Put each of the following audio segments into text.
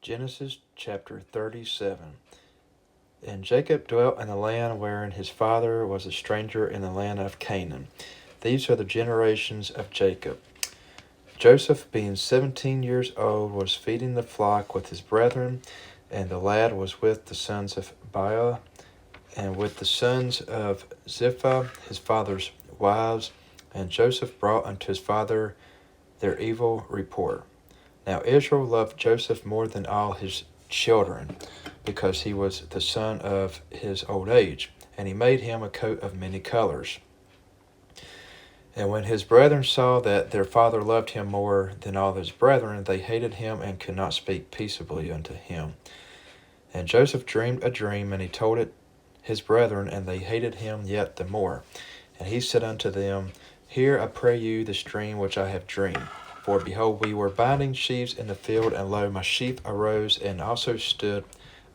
Genesis chapter 37. And Jacob dwelt in the land wherein his father was a stranger in the land of Canaan. These are the generations of Jacob. Joseph, being 17 years old, was feeding the flock with his brethren, and the lad was with the sons of Bilhah, and with the sons of Zilpah, his father's wives. And Joseph brought unto his father their evil report. Now Israel loved Joseph more than all his children, because he was the son of his old age, and he made him a coat of many colors. And when his brethren saw that their father loved him more than all his brethren, they hated him and could not speak peaceably unto him. And Joseph dreamed a dream, and he told it his brethren, and they hated him yet the more. And he said unto them, Hear, I pray you, this dream which I have dreamed. For behold, we were binding sheaves in the field, and lo, my sheaf arose and also stood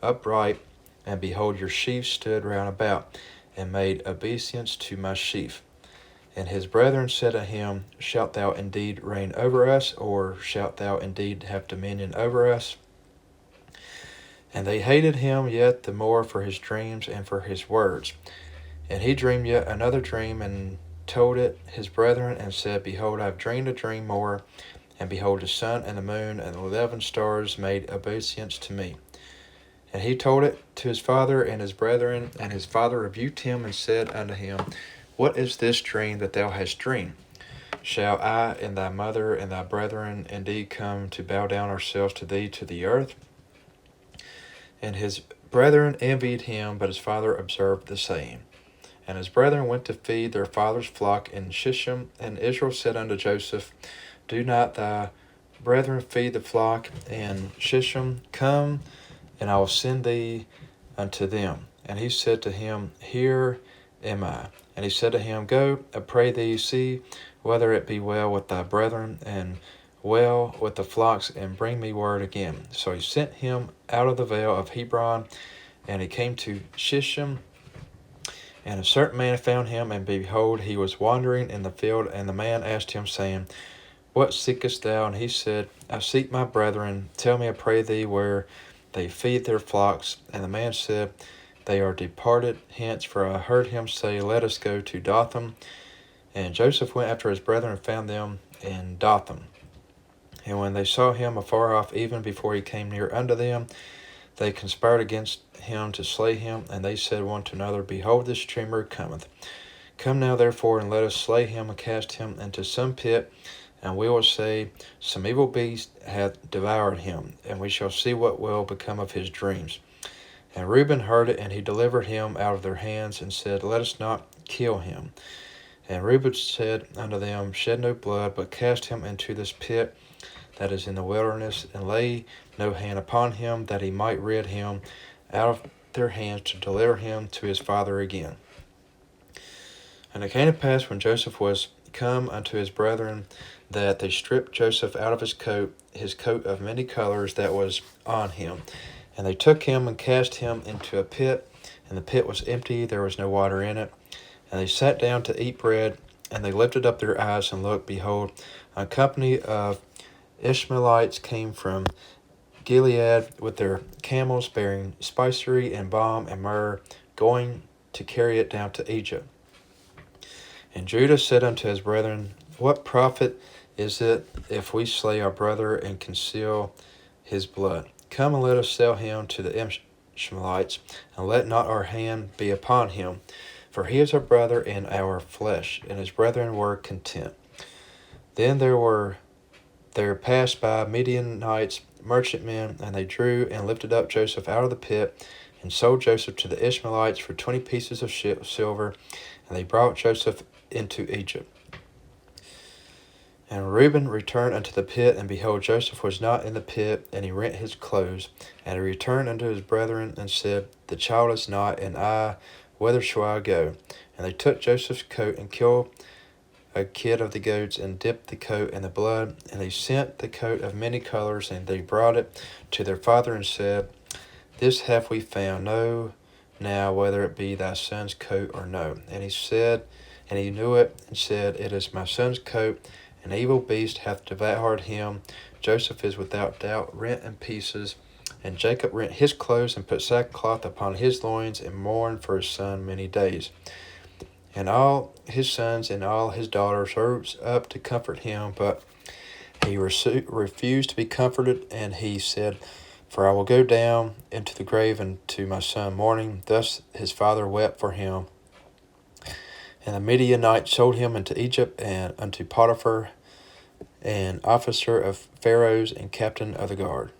upright, and behold, your sheaves stood round about, and made obeisance to my sheaf. And his brethren said to him, Shalt thou indeed reign over us, or shalt thou indeed have dominion over us? And they hated him yet the more for his dreams and for his words. And he dreamed yet another dream, and told it his brethren, and said, Behold, I have dreamed a dream more, and behold, the sun and the moon and the 11 stars made obeisance to me. And he told it to his father and his brethren, and his father rebuked him, and said unto him, What is this dream that thou hast dreamed? Shall I and thy mother and thy brethren indeed come to bow down ourselves to thee to the earth? And his brethren envied him, but his father observed the saying. And his brethren went to feed their father's flock in Shechem. And Israel said unto Joseph, Do not thy brethren feed the flock in Shechem? Come, and I will send thee unto them. And he said to him, Here am I. And he said to him, Go, I pray thee, see whether it be well with thy brethren, and well with the flocks, and bring me word again. So he sent him out of the vale of Hebron, and he came to Shechem. And a certain man found him, and behold, he was wandering in the field. And the man asked him, saying, What seekest thou? And he said, I seek my brethren. Tell me, I pray thee, where they feed their flocks. And the man said, They are departed hence, for I heard him say, Let us go to Dothan. And Joseph went after his brethren, and found them in Dothan. And when they saw him afar off, even before he came near unto them, they conspired against him to slay him. And they said one to another, Behold, this dreamer cometh. Come now therefore, and let us slay him, and cast him into some pit, and we will say, Some evil beast hath devoured him, and we shall see what will become of his dreams. And Reuben heard it, and he delivered him out of their hands, and said, Let us not kill him. And Reuben said unto them, Shed no blood, but cast him into this pit that is in the wilderness, and lay no hand upon him, that he might rid him out of their hands, to deliver him to his father again. And it came to pass, when Joseph was come unto his brethren, that they stripped Joseph out of his coat of many colors that was on him. And they took him and cast him into a pit, and the pit was empty, there was no water in it. And they sat down to eat bread, and they lifted up their eyes, and looked, behold, a company of Ishmaelites came from Gilead with their camels, bearing spicery and balm and myrrh, going to carry it down to Egypt. And Judah said unto his brethren, What profit is it if we slay our brother and conceal his blood? Come and let us sell him to the Ishmaelites, and let not our hand be upon him, for he is our brother and our flesh. And his brethren were content. Then there passed by Midianites, merchantmen, and they drew and lifted up Joseph out of the pit, and sold Joseph to the Ishmaelites for 20 pieces of silver, and they brought Joseph into Egypt. And Reuben returned unto the pit, and behold, Joseph was not in the pit, and he rent his clothes. And he returned unto his brethren, and said, The child is not, and I, whither shall I go? And they took Joseph's coat, and killed a kid of the goats, and dipped the coat in the blood. And they sent the coat of many colors, and they brought it to their father, and said, This have we found. Know now whether it be thy son's coat or no. And he said, and he knew it, and said, It is my son's coat. An evil beast hath devoured him. Joseph is without doubt rent in pieces. And Jacob rent his clothes and put sackcloth upon his loins and mourned for his son many days. And all his sons and all his daughters rose up to comfort him, but he refused to be comforted, and he said, For I will go down into the grave unto my son mourning. Thus his father wept for him. And the Midianites sold him into Egypt, and unto Potiphar, an officer of Pharaoh's and captain of the guard.